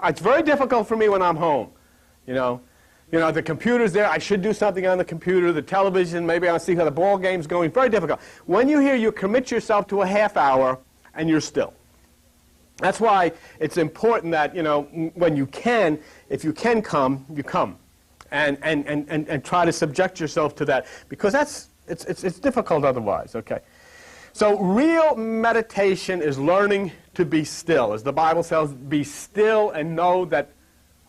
It's very difficult for me when I'm home, you know. The computer's there. I should do something on the computer, the television. Maybe I'll see how the ball game's going. Very difficult. When you hear, you commit yourself to a half hour and you're still. That's why it's important that, when you can, if you can come, you come. And try to subject yourself to that. Because it's difficult otherwise, okay? So real meditation is learning to be still. As the Bible says, be still and know that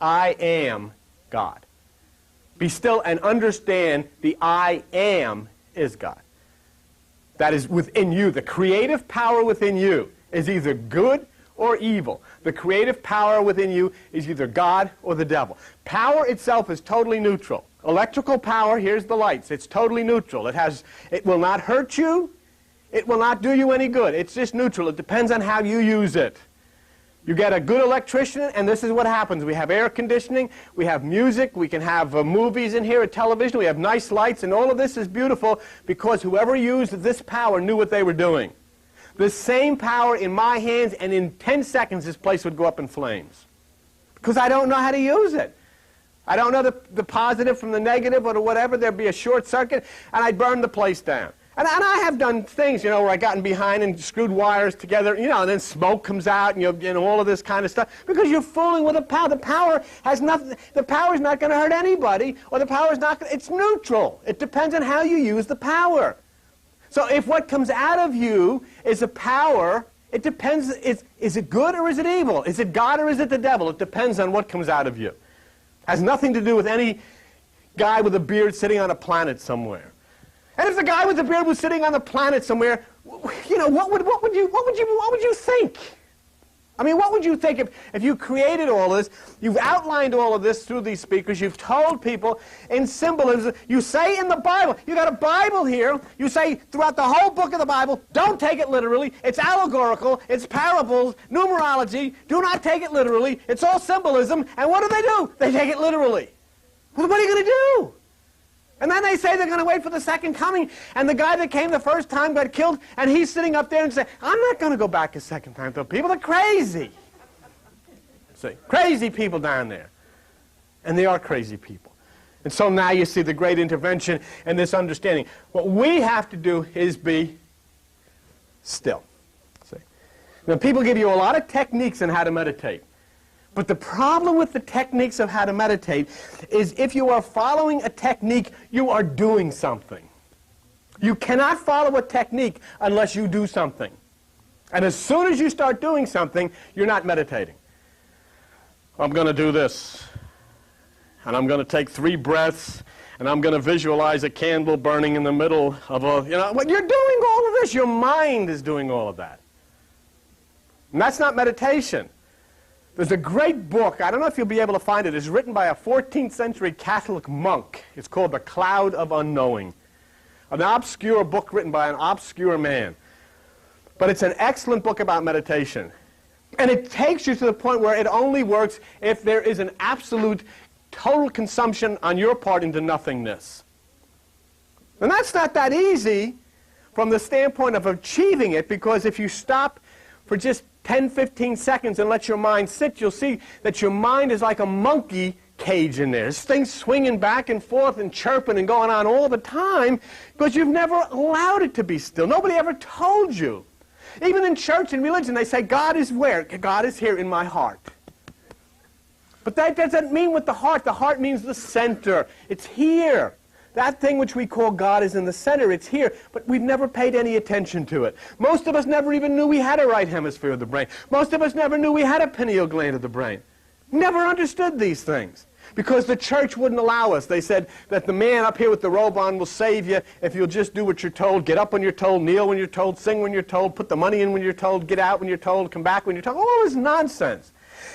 I am God. Be still and understand the I am is God. That is within you. The creative power within you is either good or evil. The creative power within you is either God or the devil. Power itself is totally neutral. Electrical power, here's the lights. It's totally neutral. It will not hurt you. It will not do you any good. It's just neutral. It depends on how you use it. You get a good electrician, and this is what happens. We have air conditioning, we have music, we can have movies in here, a television, we have nice lights, and all of this is beautiful because whoever used this power knew what they were doing. The same power in my hands, and in 10 seconds this place would go up in flames. Because I don't know how to use it. I don't know the positive from the negative or whatever. There'd be a short circuit, and I'd burn the place down. And I have done things, where I've gotten behind and screwed wires together, and then smoke comes out and all of this kind of stuff. Because you're fooling with the power. The power has nothing, the power's not going to hurt anybody, or the power's not going to, it's neutral. It depends on how you use the power. So if what comes out of you is a power, it depends, is it good or is it evil? Is it God or is it the devil? It depends on what comes out of you. It has nothing to do with any guy with a beard sitting on a planet somewhere. And if the guy with the beard was sitting on the planet somewhere, what would you think? I mean, what would you think if you created all this, you've outlined all of this through these speakers, you've told people in symbolism, you say in the Bible, you got a Bible here, you say throughout the whole book of the Bible, don't take it literally, it's allegorical, it's parables, numerology, do not take it literally, it's all symbolism, and what do? They take it literally. Well, what are you going to do? And then they say they're going to wait for the second coming, and the guy that came the first time got killed, and he's sitting up there and saying, I'm not going to go back a second time. The people are crazy. See, crazy people down there. And they are crazy people. And so now you see the great intervention and this understanding. What we have to do is be still. See? Now, people give you a lot of techniques on how to meditate. But the problem with the techniques of how to meditate is if you are following a technique, you are doing something. You cannot follow a technique unless you do something. And as soon as you start doing something, you're not meditating. I'm going to do this. And I'm going to take 3 breaths. And I'm going to visualize a candle burning in the middle of a, what you're doing all of this. Your mind is doing all of that. And that's not meditation. There's a great book, I don't know if you'll be able to find it, it's written by a 14th century Catholic monk. It's called The Cloud of Unknowing. An obscure book written by an obscure man. But it's an excellent book about meditation. And it takes you to the point where it only works if there is an absolute total consumption on your part into nothingness. And that's not that easy from the standpoint of achieving it, because if you stop for just 10, 15 seconds and let your mind sit, you'll see that your mind is like a monkey cage in there. There's things swinging back and forth and chirping and going on all the time because you've never allowed it to be still. Nobody ever told you. Even in church and religion, they say, God is where? God is here in my heart. But that doesn't mean with the heart. The heart means the center. It's here. That thing which we call God is in the center. It's here, but we've never paid any attention to it. Most of us never even knew we had a right hemisphere of the brain. Most of us never knew we had a pineal gland of the brain. Never understood these things because the church wouldn't allow us. They said that the man up here with the robe on will save you if you'll just do what you're told, get up when you're told, kneel when you're told, sing when you're told, put the money in when you're told, get out when you're told, come back when you're told. All this nonsense.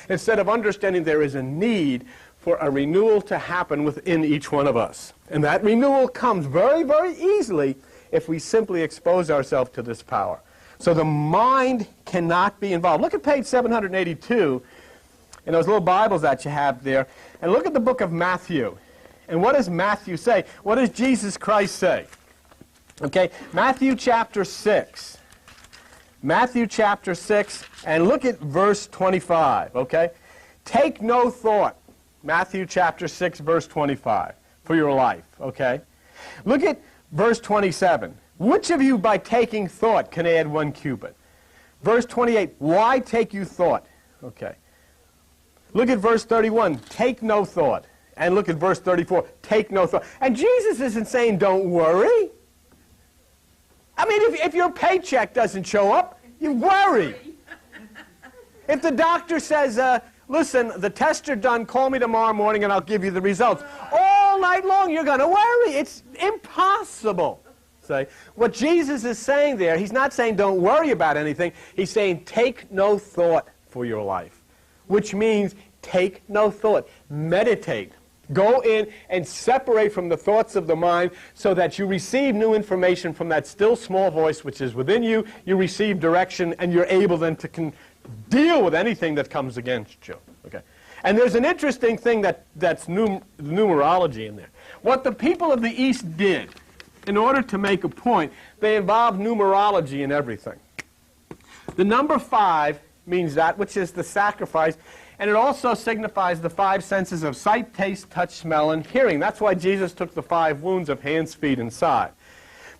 Instead of understanding there is a need for a renewal to happen within each one of us. And that renewal comes very, very easily if we simply expose ourselves to this power. So the mind cannot be involved. Look at page 782 in those little Bibles that you have there, and look at the book of Matthew. And what does Matthew say? What does Jesus Christ say? Okay, Matthew chapter 6. Matthew chapter 6, and look at verse 25, okay? Take no thought, Matthew chapter 6, verse 25, for your life, okay? Look at verse 27. Which of you by taking thought can add 1 cubit? Verse 28, why take you thought? Okay. Look at verse 31, take no thought. And look at verse 34, take no thought. And Jesus isn't saying don't worry. I mean, if your paycheck doesn't show up, you worry. If the doctor says, listen, the tests are done, call me tomorrow morning and I'll give you the results. All night long you're going to worry. It's impossible. See? What Jesus is saying there, he's not saying don't worry about anything. He's saying take no thought for your life, which means take no thought. Meditate. Go in and separate from the thoughts of the mind so that you receive new information from that still small voice which is within you. You receive direction and you're able then to deal with anything that comes against you. Okay? And there's an interesting thing that's numerology in there. What the people of the East did in order to make a point, they involved numerology in everything. The number 5 means that which is the sacrifice, and it also signifies the 5 senses of sight, taste, touch, smell, and hearing. That's why Jesus took the 5 wounds of hands, feet, and side.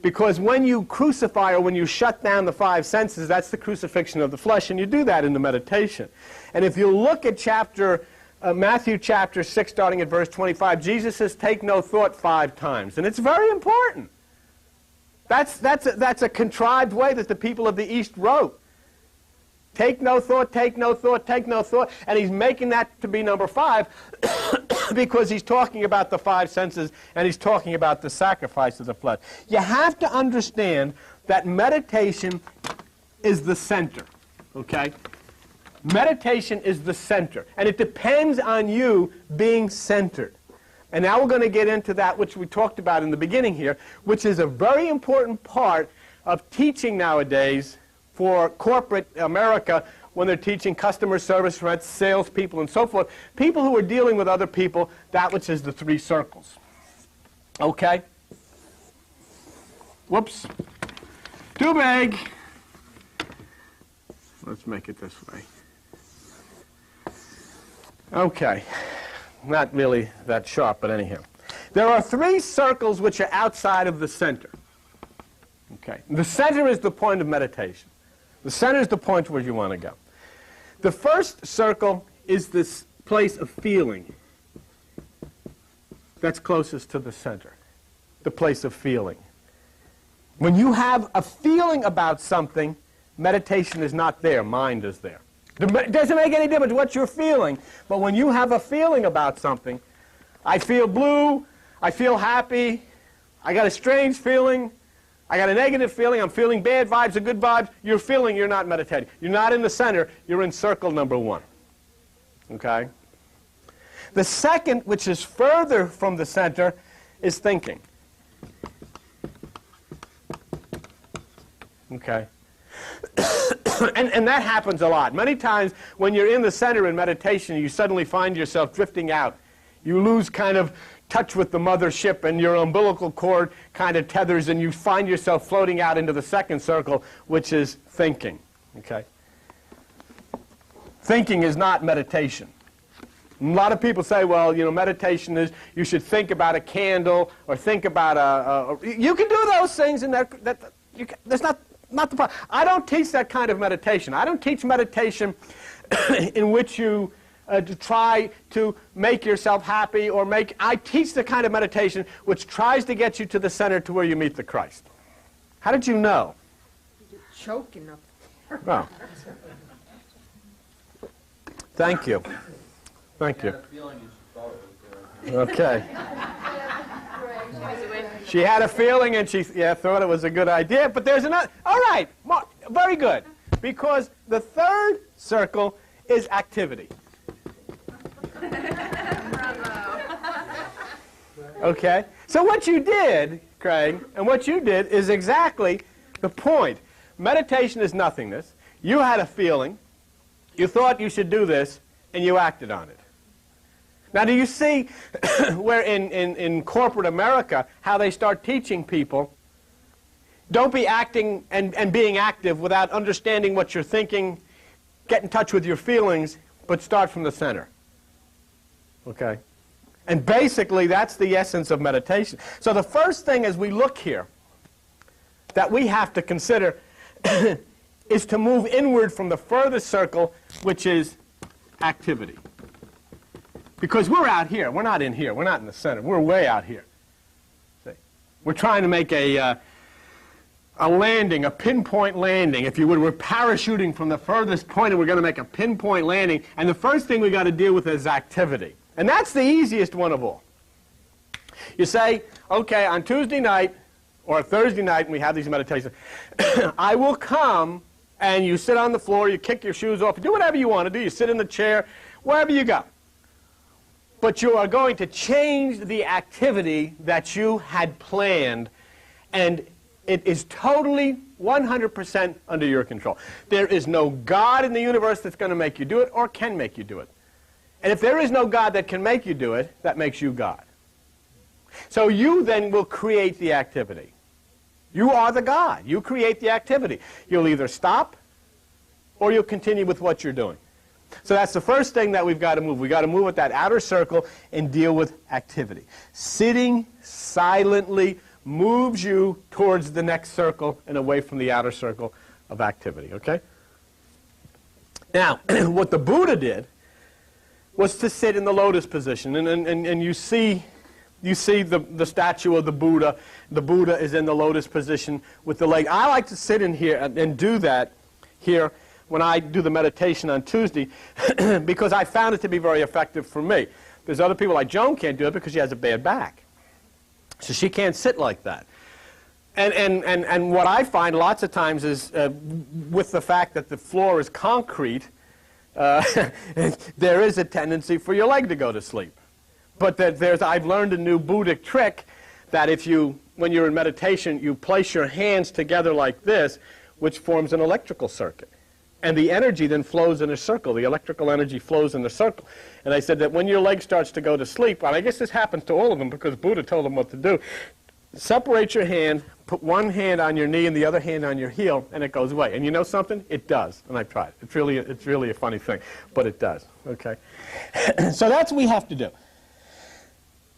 Because when you crucify or when you shut down the 5 senses, that's the crucifixion of the flesh, and you do that in the meditation. And if you look at Matthew chapter 6, starting at verse 25, Jesus says, take no thought 5 times. And it's very important. That's a contrived way that the people of the East wrote. Take no thought, take no thought, take no thought. And he's making that to be number 5 because he's talking about the 5 senses and he's talking about the sacrifice of the flesh. You have to understand that meditation is the center, okay? Meditation is the center. And it depends on you being centered. And now we're going to get into that which we talked about in the beginning here, which is a very important part of teaching nowadays for corporate America when they're teaching customer service reps, salespeople, and so forth. People who are dealing with other people, that which is the 3 circles. Okay? Whoops. Too big. Let's make it this way. Okay. Not really that sharp, but anyhow. There are 3 circles which are outside of the center. Okay. The center is the point of meditation. The center is the point where you want to go. The first circle is this place of feeling. That's closest to the center. The place of feeling. When you have a feeling about something, meditation is not there, mind is there. It doesn't make any difference what you're feeling, but when you have a feeling about something, I feel blue, I feel happy, I got a strange feeling, I got a negative feeling, I'm feeling bad vibes or good vibes, you're feeling, you're not meditating. You're not in the center, you're in circle number 1. Okay? The second, which is further from the center, is thinking. Okay? And that happens a lot. Many times when you're in the center in meditation, you suddenly find yourself drifting out. You lose kind of touch with the mothership and your umbilical cord kind of tethers and you find yourself floating out into the second circle, which is thinking. Okay? Thinking is not meditation. A lot of people say, well, you know, meditation is you should think about a candle or think about you can do those things and that's not the problem. I don't teach that kind of meditation. I don't teach meditation in which you to try to make yourself happy or I teach the kind of meditation which tries to get you to the center to where you meet the Christ. How did you know? You're choking up. Oh. Thank you. Thank you. Okay. She had a feeling and she thought it was a good idea, but there's another. All right, very good. Because the third circle is activity. Okay? So what you did, Craig, and what you did is exactly the point. Meditation is nothingness. You had a feeling. You thought you should do this, and you acted on it. Now, do you see where in corporate America how they start teaching people, don't be acting and being active without understanding what you're thinking, get in touch with your feelings, but start from the center. Okay? And basically, that's the essence of meditation. So the first thing as we look here that we have to consider is to move inward from the furthest circle, which is activity. Because we're out here. We're not in here. We're not in the center. We're way out here. See? We're trying to make a landing, a pinpoint landing, if you would. We're parachuting from the furthest point, and we're going to make a pinpoint landing. And the first thing we've got to deal with is activity. And that's the easiest one of all. You say, okay, on Tuesday night or Thursday night, and we have these meditations, I will come, and you sit on the floor, you kick your shoes off, you do whatever you want to do. You sit in the chair, wherever you go. But you are going to change the activity that you had planned, and it is totally 100% under your control. There is no God in the universe that's going to make you do it or can make you do it. And if there is no God that can make you do it, that makes you God. So you then will create the activity. You are the God. You create the activity. You'll either stop or you'll continue with what you're doing. So that's the first thing that we've got to move. We've got to move with that outer circle and deal with activity. Sitting silently moves you towards the next circle and away from the outer circle of activity. Okay? Now, what the Buddha did was to sit in the lotus position. And you see the statue of the Buddha. The Buddha is in the lotus position with the leg. I like to sit in here and do that here when I do the meditation on Tuesday because I found it to be very effective for me. There's other people like Joan can't do it because she has a bad back. So she can't sit like that. And what I find lots of times is with the fact that the floor is concrete, there is a tendency for your leg to go to sleep. But I've learned a new Buddhic trick that when you're in meditation, you place your hands together like this, which forms an electrical circuit. And the energy then flows in a circle. The electrical energy flows in a circle. And I said that when your leg starts to go to sleep, and I guess this happens to all of them because Buddha told them what to do, separate your hand, put one hand on your knee and the other hand on your heel, and it goes away. And you know something? It does. And I've tried. It's really a funny thing, but it does. Okay? So that's what we have to do.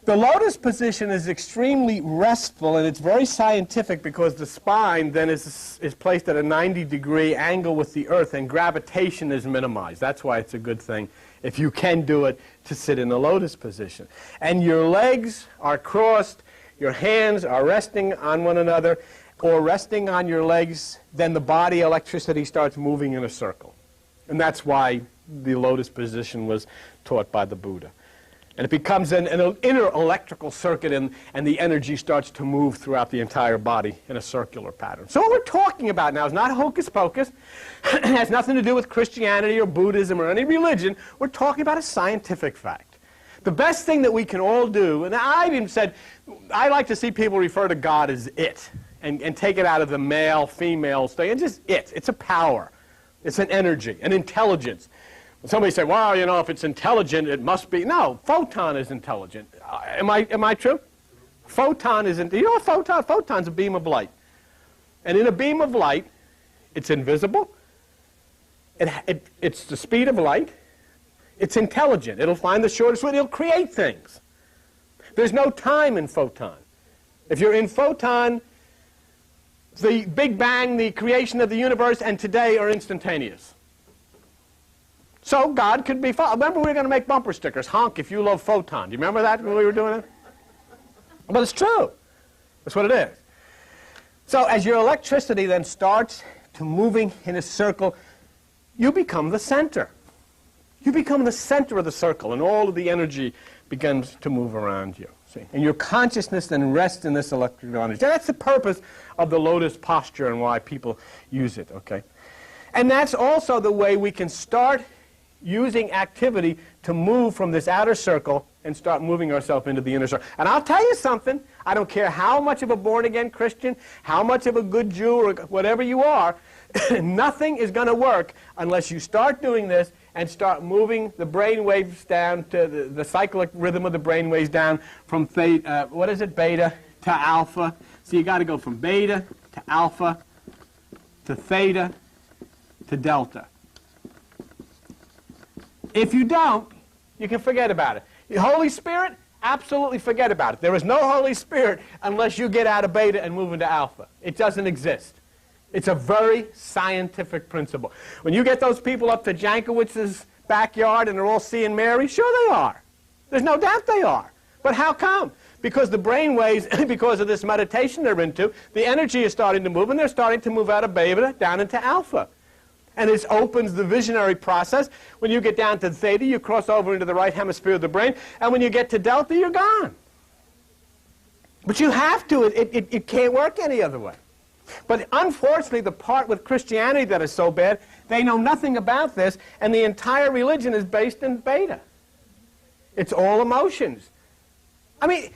The lotus position is extremely restful, and it's very scientific because the spine then is placed at a 90-degree angle with the earth, and gravitation is minimized. That's why it's a good thing, if you can do it, to sit in the lotus position. And your legs are crossed, your hands are resting on one another, or resting on your legs, then the body electricity starts moving in a circle. And that's why the lotus position was taught by the Buddha. And it becomes an inner electrical circuit, and the energy starts to move throughout the entire body in a circular pattern. So what we're talking about now is not hocus pocus. It has nothing to do with Christianity or Buddhism or any religion. We're talking about a scientific fact. The best thing that we can all do, and I've even said, I like to see people refer to God as it, and take it out of the male-female thing, and just it. It's a power. It's an energy, an intelligence. Somebody say, well, you know, if it's intelligent, it must be. No, photon is intelligent. Am I true? Photon isn't. You know what photon? Photon's a beam of light. And in a beam of light, it's invisible. It's the speed of light. It's intelligent. It'll find the shortest way. It'll create things. There's no time in photon. If you're in photon, the Big Bang, the creation of the universe, and today are instantaneous. So God could be, remember we were going to make bumper stickers, honk if you love photon. Do you remember that when we were doing it? But it's true. That's what it is. So as your electricity then starts to moving in a circle, you become the center. You become the center of the circle, and all of the energy begins to move around you. See? And your consciousness then rests in this electrical energy. That's the purpose of the lotus posture and why people use it. Okay? And that's also the way we can start using activity to move from this outer circle and start moving ourselves into the inner circle. And I'll tell you something, I don't care how much of a born-again Christian, how much of a good Jew, or whatever you are, nothing is going to work unless you start doing this and start moving the brain waves down to the cyclic rhythm of the brain waves down from beta to alpha. So you got to go from beta to alpha to theta to delta. If you don't, you can forget about it. The Holy Spirit, absolutely forget about it. There is no Holy Spirit unless you get out of beta and move into alpha. It doesn't exist. It's a very scientific principle. When you get those people up to Jankowicz's backyard and they're all seeing Mary, sure they are. There's no doubt they are. But how come? Because the brain waves, because of this meditation they're into, the energy is starting to move, and they're starting to move out of beta down into alpha. And it opens the visionary process. When you get down to theta, you cross over into the right hemisphere of the brain, and when you get to delta, you're gone. But you have to. It can't work any other way. But unfortunately, the part with Christianity that is so bad, they know nothing about this, and the entire religion is based in beta. It's all emotions. I mean,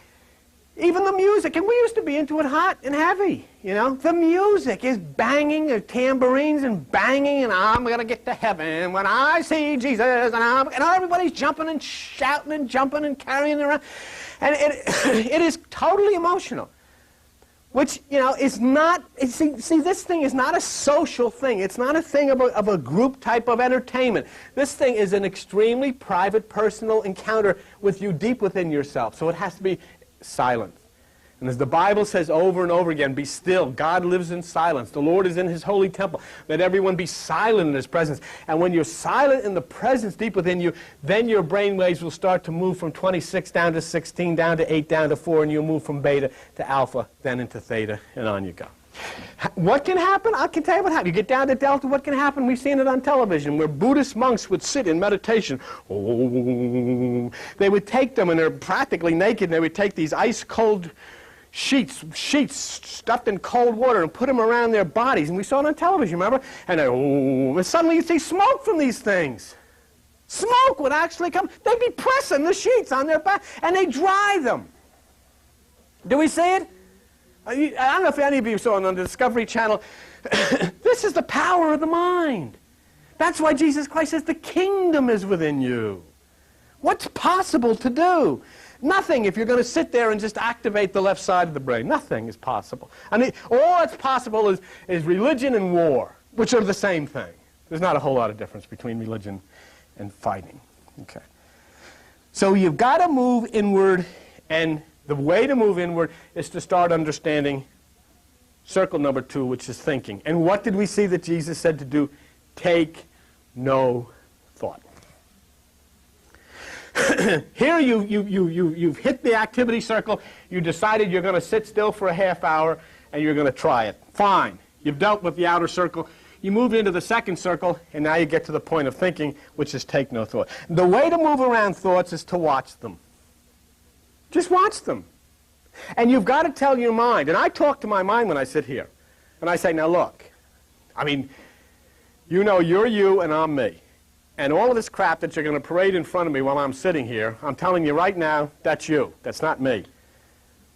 even the music, and we used to be into it hot and heavy, you know. The music is banging, the tambourines and banging, and I'm going to get to heaven when I see Jesus, and everybody's jumping and shouting and jumping and carrying around. And it is totally emotional, which, you know, is not, see, this thing is not a social thing. It's not a thing of a group type of entertainment. This thing is an extremely private, personal encounter with you deep within yourself. So it has to be silent. And as the Bible says over and over again, be still. God lives in silence. The Lord is in his holy temple. Let everyone be silent in his presence. And when you're silent in the presence deep within you, then your brain waves will start to move from 26 down to 16, down to 8, down to 4, and you'll move from beta to alpha, then into theta, and on you go. What can happen? I can tell you what happens. You get down to delta, what can happen? We've seen it on television where Buddhist monks would sit in meditation. Oh, they would take them, and they're practically naked, and they would take these ice-cold sheets stuffed in cold water and put them around their bodies. And we saw it on television, remember? And suddenly you see smoke from these things. Smoke would actually come. They'd be pressing the sheets on their back, and they dry them. Do we see it? I don't know if any of you saw it on the Discovery Channel. This is the power of the mind. That's why Jesus Christ says the kingdom is within you. What's possible to do? Nothing if you're going to sit there and just activate the left side of the brain. Nothing is possible. I mean, all that's possible is religion and war, which are the same thing. There's not a whole lot of difference between religion and fighting. Okay. So you've got to move inward, and the way to move inward is to start understanding circle number 2, which is thinking. And what did we see that Jesus said to do? Take no thought. Here you've hit the activity circle. You decided you're going to sit still for a half hour, and you're going to try it. Fine. You've dealt with the outer circle. You move into the second circle, and now you get to the point of thinking, which is take no thought. The way to move around thoughts is to watch them. Just watch them. And you've got to tell your mind. And I talk to my mind when I sit here. And I say, now look, I mean, you know you're you and I'm me. And all of this crap that you're going to parade in front of me while I'm sitting here, I'm telling you right now, that's you. That's not me.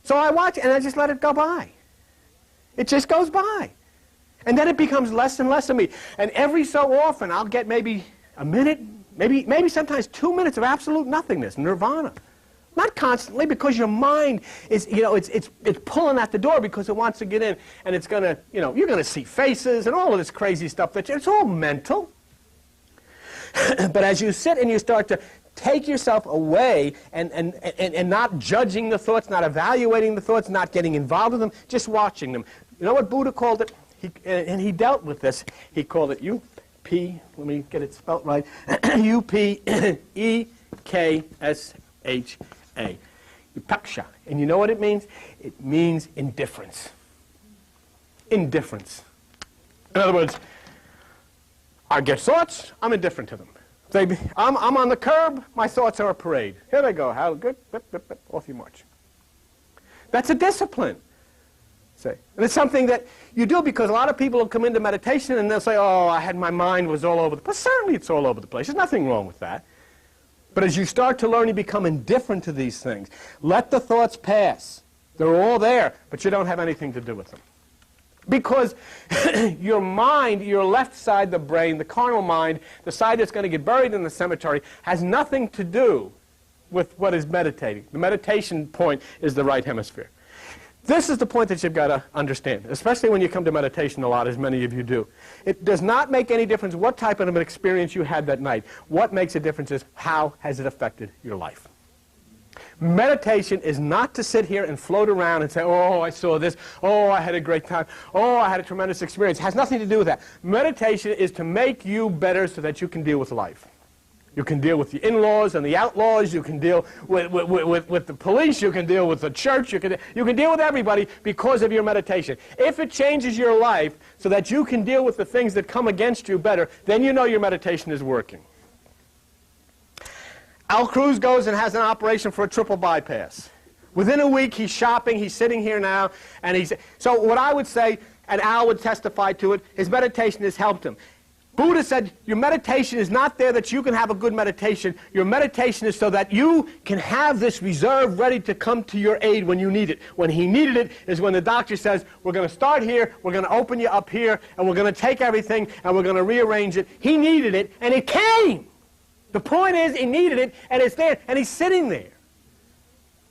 So I watch and I just let it go by. It just goes by. And then it becomes less and less of me. And every so often I'll get maybe a minute, maybe sometimes 2 minutes of absolute nothingness, nirvana. Not constantly, because your mind is, you know, it's pulling at the door because it wants to get in, and it's going to, you know, you're going to see faces and all of this crazy stuff. It's all mental. But as you sit and you start to take yourself away and not judging the thoughts, not evaluating the thoughts, not getting involved with them, just watching them. You know what Buddha called it? And he dealt with this. He called it U-P, let me get it spelt right, U-P-E-K-S-H-A. Upaksha. And you know what it means? It means indifference. Indifference. In other words, I get thoughts, I'm indifferent to them. I'm on the curb, my thoughts are a parade. Here they go, how good, off you march. That's a discipline. Say. And it's something that you do because a lot of people will come into meditation and they'll say, oh, my mind was all over the place. Certainly it's all over the place. There's nothing wrong with that. But as you start to learn, you become indifferent to these things. Let the thoughts pass. They're all there, but you don't have anything to do with them. Because your mind, your left side, the brain, the carnal mind, the side that's going to get buried in the cemetery, has nothing to do with what is meditating. The meditation point is the right hemisphere. This is the point that you've got to understand, especially when you come to meditation a lot, as many of you do. It does not make any difference what type of an experience you had that night. What makes a difference is how has it affected your life. Meditation is not to sit here and float around and say, oh, I saw this, oh, I had a great time, oh, I had a tremendous experience. It has nothing to do with that. Meditation is to make you better so that you can deal with life. You can deal with the in-laws and the outlaws, you can deal with the police, you can deal with the church, you can deal with everybody because of your meditation. If it changes your life so that you can deal with the things that come against you better, then you know your meditation is working. Al Cruz goes and has an operation for a triple bypass. Within a week, he's shopping, he's sitting here now, and so what I would say, and Al would testify to it, his meditation has helped him. Buddha said, your meditation is not there that you can have a good meditation. Your meditation is so that you can have this reserve ready to come to your aid when you need it. When he needed it is when the doctor says, we're going to start here, we're going to open you up here, and we're going to take everything, and we're going to rearrange it. He needed it, and it came. The point is, he needed it, and it's there, and he's sitting there.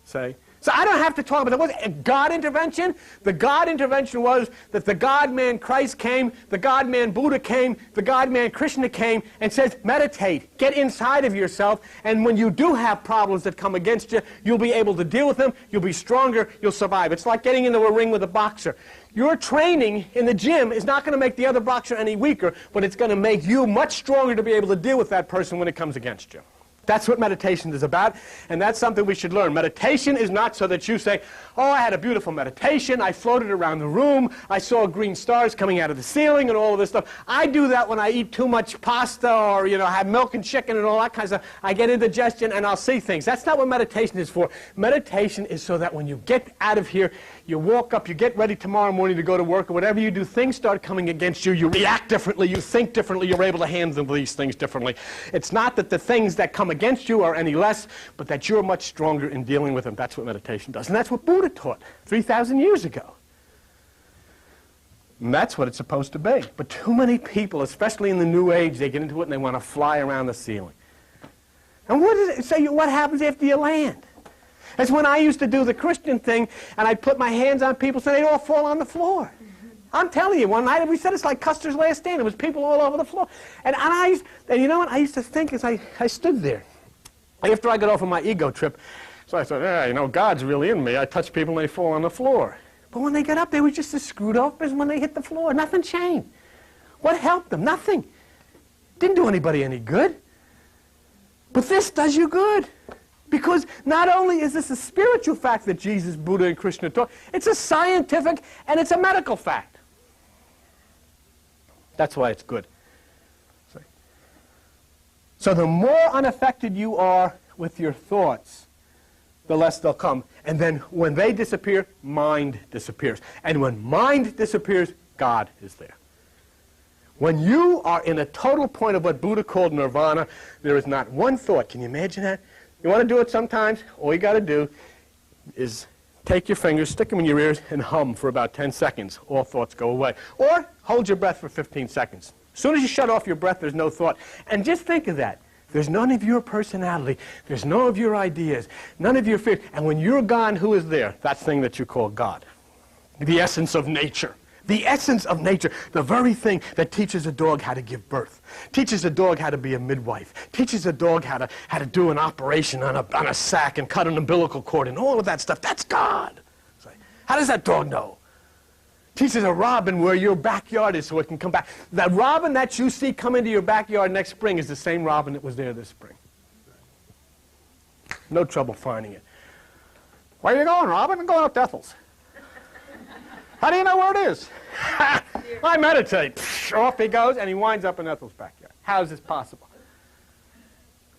See? So I don't have to talk about, there was a God intervention. The God intervention was that the God-man Christ came, the God-man Buddha came, the God-man Krishna came, and says, meditate, get inside of yourself, and when you do have problems that come against you, you'll be able to deal with them, you'll be stronger, you'll survive. It's like getting into a ring with a boxer. Your training in the gym is not going to make the other boxer any weaker, but it's going to make you much stronger to be able to deal with that person when it comes against you. That's what meditation is about, and that's something we should learn. Meditation is not so that you say, oh, I had a beautiful meditation, I floated around the room, I saw green stars coming out of the ceiling and all of this stuff. I do that when I eat too much pasta or, have milk and chicken and all that kind of stuff. I get indigestion and I'll see things. That's not what meditation is for. Meditation is so that when you get out of here, you walk up, you get ready tomorrow morning to go to work, or whatever you do, things start coming against you, you react differently, you think differently, you're able to handle these things differently. It's not that the things that come against you are any less, but that you're much stronger in dealing with them. That's what meditation does. And that's what Buddha taught 3,000 years ago. And that's what it's supposed to be. But too many people, especially in the New Age, they get into it and they want to fly around the ceiling. And what happens after you land? That's when I used to do the Christian thing, and I'd put my hands on people so they'd all fall on the floor. I'm telling you, one night we said it's like Custer's Last Stand. There was people all over the floor. And you know what? I used to think as I stood there, after I got off of my ego trip, so I thought, yeah, God's really in me. I touch people and they fall on the floor. But when they got up, they were just as screwed up as when they hit the floor. Nothing changed. What helped them? Nothing. Didn't do anybody any good. But this does you good. Because not only is this a spiritual fact that Jesus, Buddha, and Krishna taught, it's a scientific and it's a medical fact. That's why it's good. So the more unaffected you are with your thoughts, the less they'll come. And then when they disappear, mind disappears. And when mind disappears, God is there. When you are in a total point of what Buddha called nirvana, there is not one thought. Can you imagine that? You want to do it sometimes? All you got to do is take your fingers, stick them in your ears, and hum for about 10 seconds. All thoughts go away. Or hold your breath for 15 seconds. As soon as you shut off your breath, there's no thought. And just think of that. There's none of your personality. There's none of your ideas. None of your fears. And when you're gone, who is there? That thing that you call God. The essence of nature. The essence of nature, the very thing that teaches a dog how to give birth, teaches a dog how to be a midwife, teaches a dog how to do an operation on a sack and cut an umbilical cord and all of that stuff. That's God. How does that dog know? Teaches a robin where your backyard is so it can come back. That robin that you see come into your backyard next spring is the same robin that was there this spring. No trouble finding it. Where are you going, Robin? I'm going up to Ethel's. How do you know where it is? I meditate. Psh, off he goes, and he winds up in Ethel's backyard. How is this possible?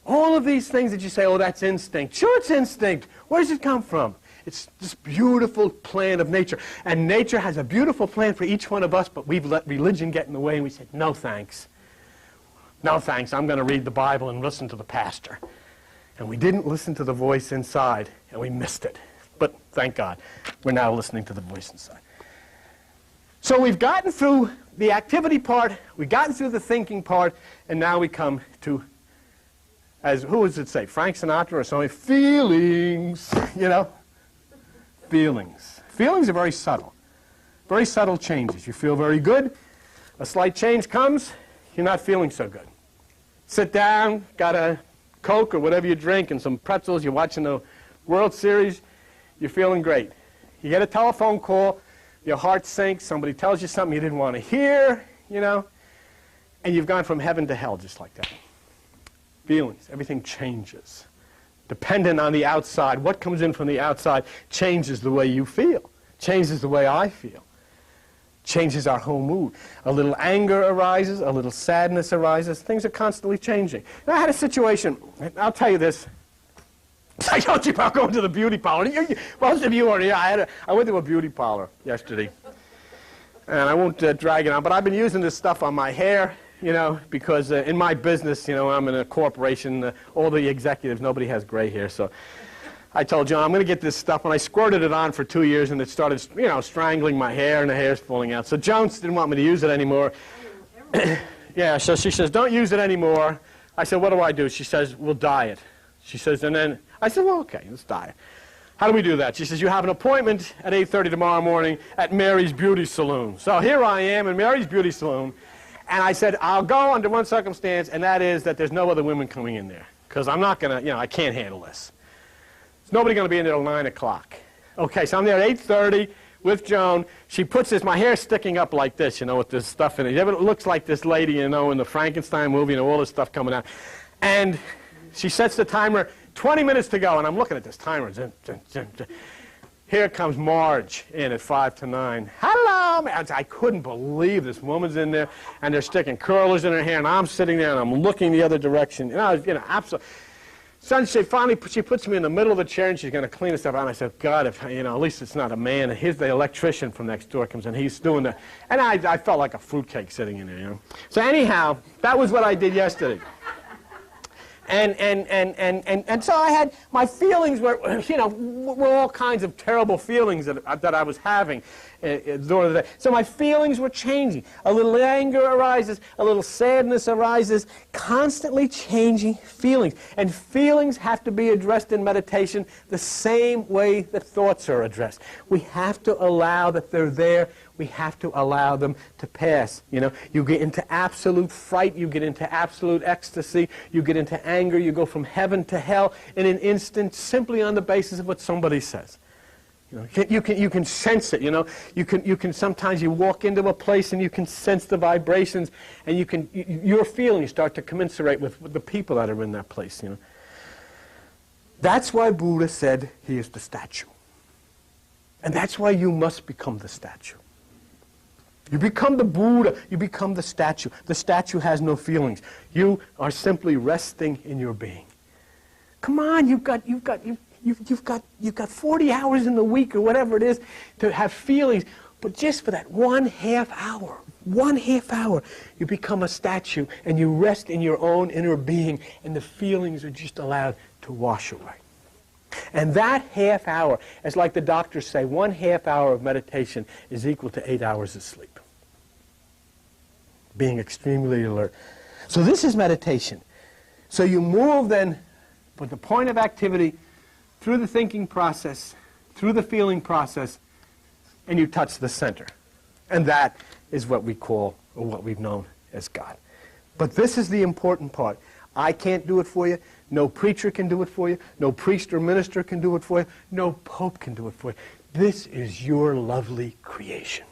All of these things that you say, oh, that's instinct. Sure, it's instinct. Where does it come from? It's this beautiful plan of nature. And nature has a beautiful plan for each one of us, but we've let religion get in the way, and we said, no thanks. No thanks. I'm going to read the Bible and listen to the pastor. And we didn't listen to the voice inside, and we missed it. But thank God, we're now listening to the voice inside. So we've gotten through the activity part, we've gotten through the thinking part, and now we come to, as who does it say, Frank Sinatra or something, feelings, feelings. Feelings are very subtle changes. You feel very good, a slight change comes, you're not feeling so good. Sit down, got a Coke or whatever you drink and some pretzels, you're watching the World Series, you're feeling great. You get a telephone call, your heart sinks, somebody tells you something you didn't want to hear, you know, and you've gone from heaven to hell just like that. Feelings, everything changes. Dependent on the outside, what comes in from the outside changes the way you feel, changes the way I feel, changes our whole mood. A little anger arises, a little sadness arises. Things are constantly changing. Now, I had a situation, I'll tell you this. I told you about going to the beauty parlor. Most of you are here. I went to a beauty parlor yesterday. And I won't drag it on, but I've been using this stuff on my hair, you know, because in my business, you know, I'm in a corporation, all the executives, nobody has gray hair. So I told John, I'm going to get this stuff, and I squirted it on for 2 years, and it started, you know, strangling my hair, and the hair's falling out. So Jones didn't want me to use it anymore. Yeah, so she says, don't use it anymore. I said, what do I do? She says, we'll dye it. She says, and then I said, well, okay, let's dye it. How do we do that? She says, you have an appointment at 8:30 tomorrow morning at Mary's Beauty Salon. So here I am in Mary's Beauty Salon, and I said, I'll go under one circumstance, and that is that there's no other women coming in there, because I'm not going to, you know, I can't handle this. There's nobody going to be in there till 9 o'clock. Okay, so I'm there at 8:30 with Joan. She puts this, my hair's sticking up like this, you know, with this stuff in it. It looks like this lady, you know, in the Frankenstein movie, you know, all this stuff coming out. And she sets the timer, 20 minutes to go, and I'm looking at this timer. Here comes Marge in at 5 to 9. Hello, man. I couldn't believe this woman's in there, and they're sticking curlers in her hair, and I'm sitting there, and I'm looking the other direction. And I was, you know, absolutely. So she puts me in the middle of the chair, and she's going to clean the stuff out. And I said, God, if, you know, at least it's not a man. And here's the electrician from next door comes in. He's doing the, and I felt like a fruitcake sitting in there, you know. So anyhow, that was what I did yesterday. And so I had, my feelings were, you know, were all kinds of terrible feelings that I was having during the day. So my feelings were changing. A little anger arises, a little sadness arises, constantly changing feelings. And feelings have to be addressed in meditation the same way that thoughts are addressed. We have to allow that they're there. We have to allow them to pass. You know, you get into absolute fright, you get into absolute ecstasy, you get into anger, you go from heaven to hell in an instant simply on the basis of what somebody says. You know, you can sense it, you know. You can sometimes you walk into a place and you can sense the vibrations, and your feelings start to commensurate with the people that are in that place, you know. That's why Buddha said he is the statue. And that's why you must become the statue. You become the Buddha, you become the statue. The statue has no feelings. You are simply resting in your being. Come on, you've got 40 hours in the week or whatever it is to have feelings, but just for that 1/2 hour, you become a statue and you rest in your own inner being, and the feelings are just allowed to wash away. And that 1/2 hour, as like the doctors say, 1/2 hour of meditation is equal to 8 hours of sleep. Being extremely alert. So this is meditation. So you move then with the point of activity through the thinking process, through the feeling process, and you touch the center. And that is what we call, or what we've known as God. But this is the important part. I can't do it for you. No preacher can do it for you. No priest or minister can do it for you. No pope can do it for you. This is your lovely creation.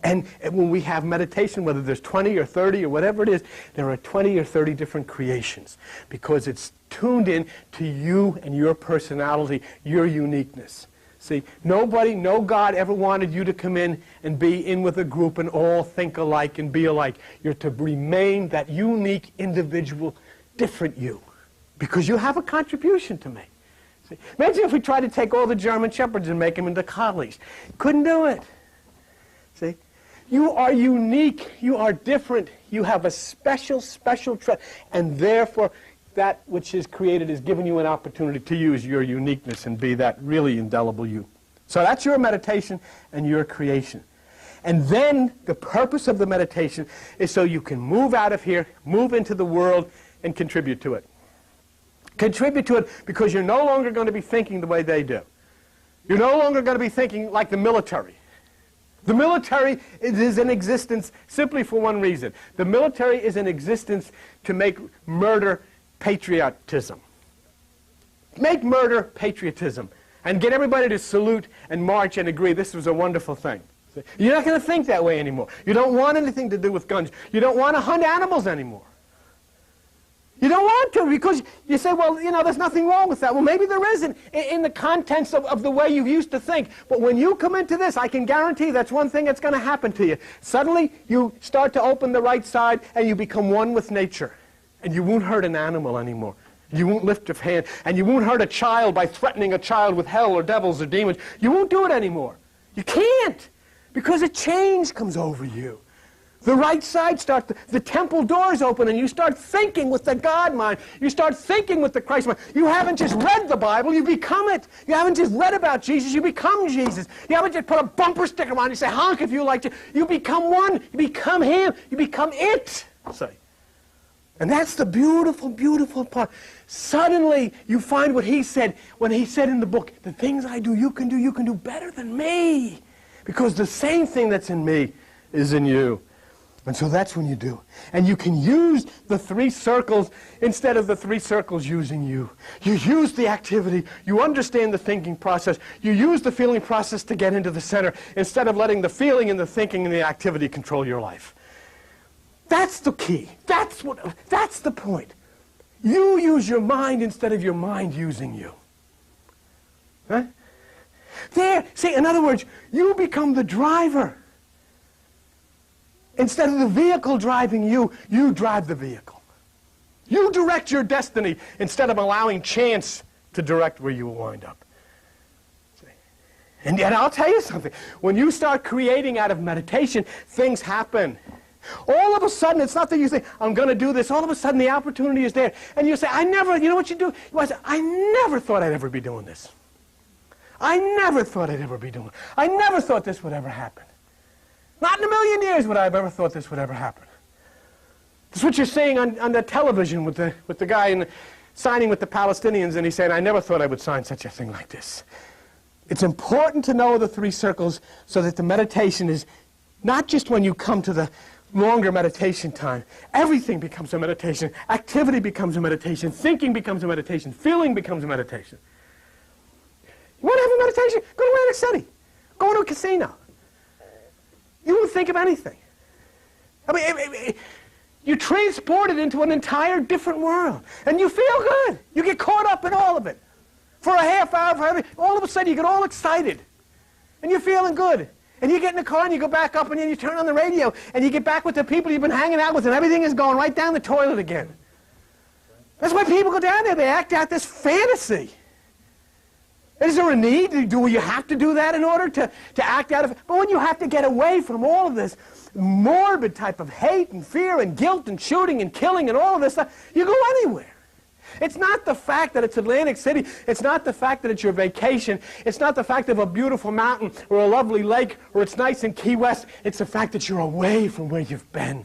And when we have meditation, whether there's 20 or 30 or whatever it is, there are 20 or 30 different creations, because it's tuned in to you and your personality, your uniqueness. See, no God ever wanted you to come in and be in with a group and all think alike and be alike. You're to remain that unique, individual, different you, because you have a contribution to make. See, imagine if we tried to take all the German Shepherds and make them into collies. Couldn't do it. See? You are unique. You are different. You have a special trait, and therefore that which is created is giving you an opportunity to use your uniqueness and be that really indelible you. So that's your meditation and your creation. And then the purpose of the meditation is so you can move out of here, move into the world, and contribute to it. Contribute to it because you're no longer going to be thinking the way they do. You're no longer going to be thinking like the military. The military is in existence simply for one reason. The military is in existence to make murder patriotism. Make murder patriotism and get everybody to salute and march and agree this was a wonderful thing. You're not going to think that way anymore. You don't want anything to do with guns. You don't want to hunt animals anymore. You don't want to because you say, well, you know, there's nothing wrong with that. Well, maybe there isn't in the contents of the way you used to think. But when you come into this, I can guarantee that's one thing that's going to happen to you. Suddenly, you start to open the right side and you become one with nature. And you won't hurt an animal anymore. You won't lift your hand. And you won't hurt a child by threatening a child with hell or devils or demons. You won't do it anymore. You can't. Because a change comes over you. The right side starts, the temple doors open and you start thinking with the God mind. You start thinking with the Christ mind. You haven't just read the Bible, you become it. You haven't just read about Jesus, you become Jesus. You haven't just put a bumper sticker on it, you say, honk if you like to. You become one, you become Him, you become it. Say. And that's the beautiful, beautiful part. Suddenly you find what He said when He said in the book, the things I do, you can do better than me. Because the same thing that's in me is in you. And so that's when you do. And you can use the 3 circles instead of the 3 circles using you. You use the activity. You understand the thinking process. You use the feeling process to get into the center instead of letting the feeling and the thinking and the activity control your life. That's the key. That's the point. You use your mind instead of your mind using you. Right? There, see, in other words, you become the driver. Instead of the vehicle driving you, you drive the vehicle. You direct your destiny instead of allowing chance to direct where you will wind up. And yet I'll tell you something. When you start creating out of meditation, things happen. All of a sudden, it's not that you say, I'm going to do this. All of a sudden, the opportunity is there. And you say, you know what you do? You say, I never thought I'd ever be doing this. I never thought I'd ever be doing it. I never thought this would ever happen. Not in a million years would I have ever thought this would ever happen. That's what you're saying on the television with the guy signing with the Palestinians, and he's saying, I never thought I would sign such a thing like this. It's important to know the 3 circles so that the meditation is not just when you come to the longer meditation time. Everything becomes a meditation. Activity becomes a meditation. Thinking becomes a meditation. Feeling becomes a meditation. You want to have a meditation? Go to Atlantic City. Go to a casino. You won't think of anything. I mean, you're transported into an entire different world. And you feel good. You get caught up in all of it. For a half hour, all of a sudden you get all excited. And you're feeling good. And you get in the car and you go back up and then you turn on the radio and you get back with the people you've been hanging out with and everything is going right down the toilet again. That's why people go down there. They act out this fantasy. Is there a need? Do you have to do that in order to act out of it? But when you have to get away from all of this morbid type of hate and fear and guilt and shooting and killing and all of this stuff, you go anywhere. It's not the fact that it's Atlantic City. It's not the fact that it's your vacation. It's not the fact of a beautiful mountain or a lovely lake or it's nice in Key West. It's the fact that you're away from where you've been.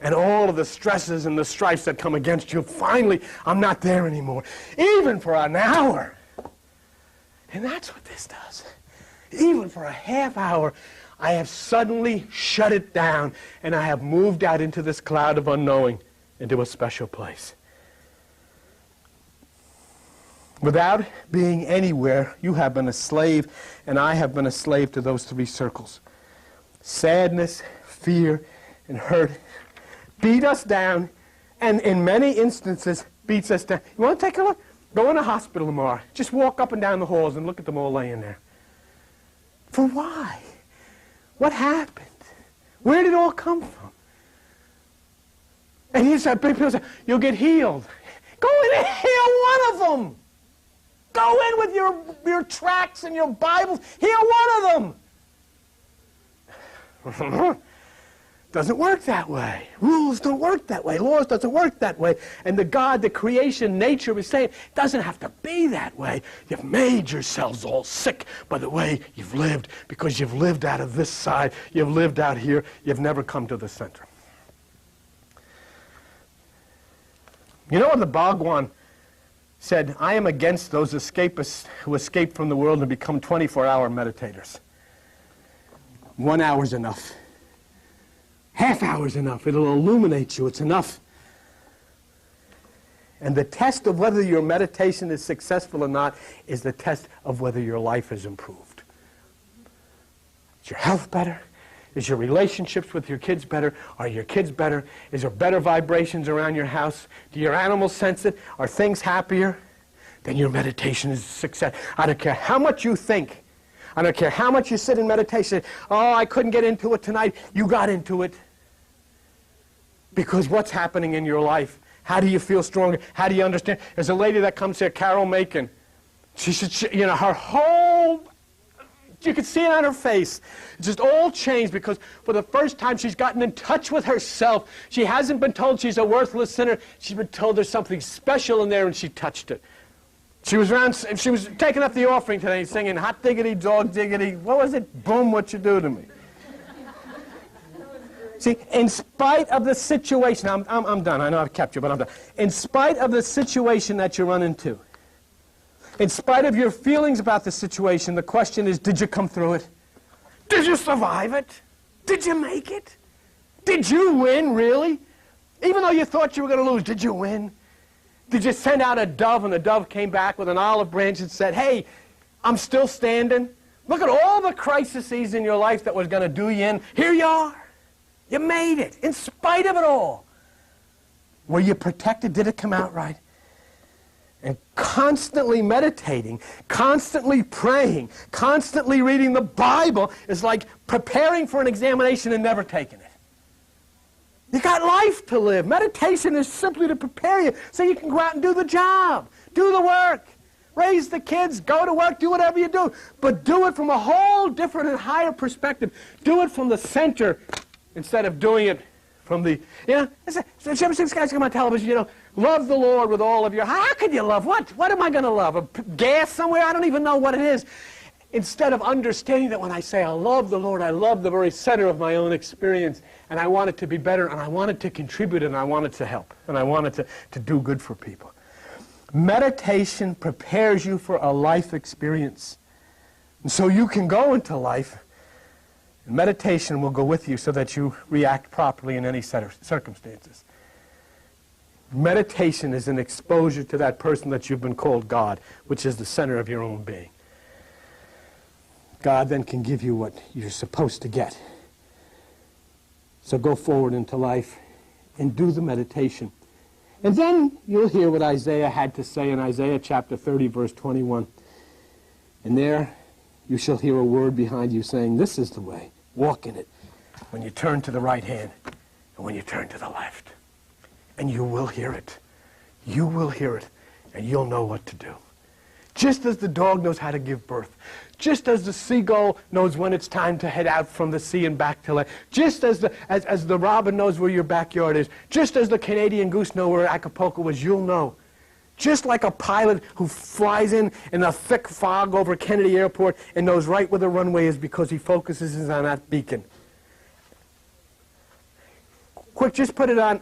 And all of the stresses and the strifes that come against you. Finally, I'm not there anymore. Even for an hour. And that's what this does. Even for a half hour, I have suddenly shut it down and I have moved out into this cloud of unknowing, into a special place. Without being anywhere, you have been a slave and I have been a slave to those 3 circles. Sadness, fear, and hurt beat us down and in many instances beats us down. You want to take a look? Go in a hospital tomorrow. Just walk up and down the halls and look at them all laying there. For why? What happened? Where did it all come from? And he said, people say, you'll get healed. Go in and heal one of them. Go in with your tracts and your Bibles. Heal one of them. Doesn't work that way. Rules don't work that way. Laws doesn't work that way. And the God, the creation, nature is saying, it doesn't have to be that way. You've made yourselves all sick by the way you've lived because you've lived out of this side. You've lived out here. You've never come to the center. You know when the Bhagwan said, I am against those escapists who escape from the world and become 24-hour meditators. 1 hour's enough. Half hour's enough. It'll illuminate you. It's enough. And the test of whether your meditation is successful or not is the test of whether your life is improved. Is your health better? Is your relationships with your kids better? Are your kids better? Is there better vibrations around your house? Do your animals sense it? Are things happier? Then your meditation is a success. I don't care how much you think. I don't care how much you sit in meditation. Oh, I couldn't get into it tonight. You got into it. Because what's happening in your life? How do you feel stronger? How do you understand? There's a lady that comes here, Carol Macon. Her whole, you could see it on her face. It's just all changed because for the first time she's gotten in touch with herself. She hasn't been told she's a worthless sinner. She's been told there's something special in there, and she touched it. She was taking up the offering today, singing, hot diggity, dog diggity. What was it? Boom, what you do to me. See, in spite of the situation, I'm done. I know I've kept you, but I'm done. In spite of the situation that you run into, in spite of your feelings about the situation, the question is, did you come through it? Did you survive it? Did you make it? Did you win, really? Even though you thought you were going to lose, did you win? Did you send out a dove, and the dove came back with an olive branch and said, hey, I'm still standing. Look at all the crises in your life that was going to do you in. Here you are. You made it, in spite of it all. Were you protected? Did it come out right? And constantly meditating, constantly praying, constantly reading the Bible is like preparing for an examination and never taking it. You got life to live. Meditation is simply to prepare you so you can go out and do the job, do the work, raise the kids, go to work, do whatever you do. But do it from a whole different and higher perspective. Do it from the center instead of doing it from the, you ever see these guys come on television, love the Lord with all of your, how could you love? What am I going to love? Gas somewhere? I don't even know what it is. Instead of understanding that when I say I love the Lord, I love the very center of my own experience, and I want it to be better, and I want it to contribute, and I want it to help, and I want it to do good for people. Meditation prepares you for a life experience. And so you can go into life, and meditation will go with you so that you react properly in any set of circumstances. Meditation is an exposure to that person that you've been called God, which is the center of your own being. God then can give you what you're supposed to get. So go forward into life and do the meditation. And then you'll hear what Isaiah had to say in Isaiah chapter 30, verse 21. And there you shall hear a word behind you saying, this is the way, walk in it, when you turn to the right hand and when you turn to the left. And you will hear it. You will hear it, and you'll know what to do. Just as the dog knows how to give birth, just as the seagull knows when it's time to head out from the sea and back to land, just as the robin knows where your backyard is, just as the Canadian goose knows where Acapulco is, you'll know. Just like a pilot who flies in a thick fog over Kennedy Airport and knows right where the runway is because he focuses on that beacon. Quick, just put it on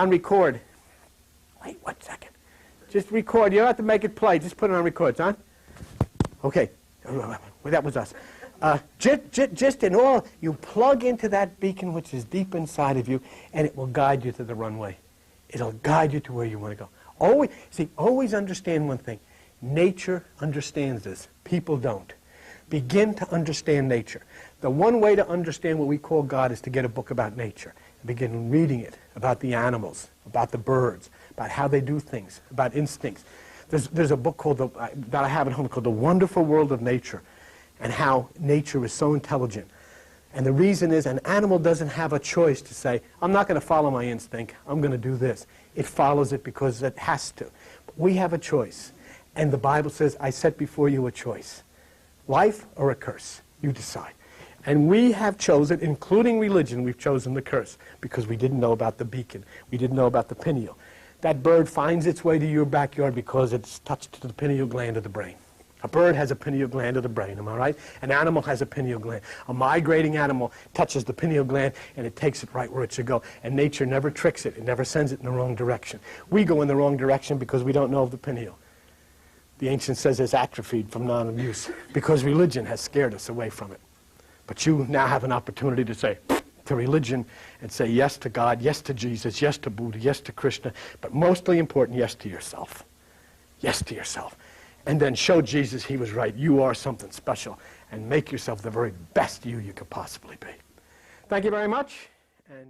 record. Wait 1 second. Just record. You don't have to make it play. Just put it on record. It's on? Okay. Well, that was us. Just in all, you plug into that beacon which is deep inside of you, and it will guide you to the runway. It'll guide you to where you want to go. Always understand one thing. Nature understands this. People don't. Begin to understand nature. The one way to understand what we call God is to get a book about nature. Begin reading it, about the animals, about the birds, about how they do things, about instincts. There's a book that I have at home called The Wonderful World of Nature, and how nature is so intelligent. And the reason is an animal doesn't have a choice to say, I'm not going to follow my instinct, I'm going to do this. It follows it because it has to. But we have a choice. And the Bible says, I set before you a choice. Life or a curse. You decide. And we have chosen, including religion, we've chosen the curse because we didn't know about the beacon. We didn't know about the pineal. That bird finds its way to your backyard because it's touched to the pineal gland of the brain. A bird has a pineal gland of the brain, am I right? An animal has a pineal gland. A migrating animal touches the pineal gland and it takes it right where it should go. And nature never tricks it. It never sends it in the wrong direction. We go in the wrong direction because we don't know of the pineal. The ancient says it's atrophied from non-use because religion has scared us away from it. But you now have an opportunity to say, to religion and say yes to God, yes to Jesus, yes to Buddha, yes to Krishna, but mostly important, yes to yourself. Yes to yourself. And then show Jesus he was right. You are something special. And make yourself the very best you could possibly be. Thank you very much.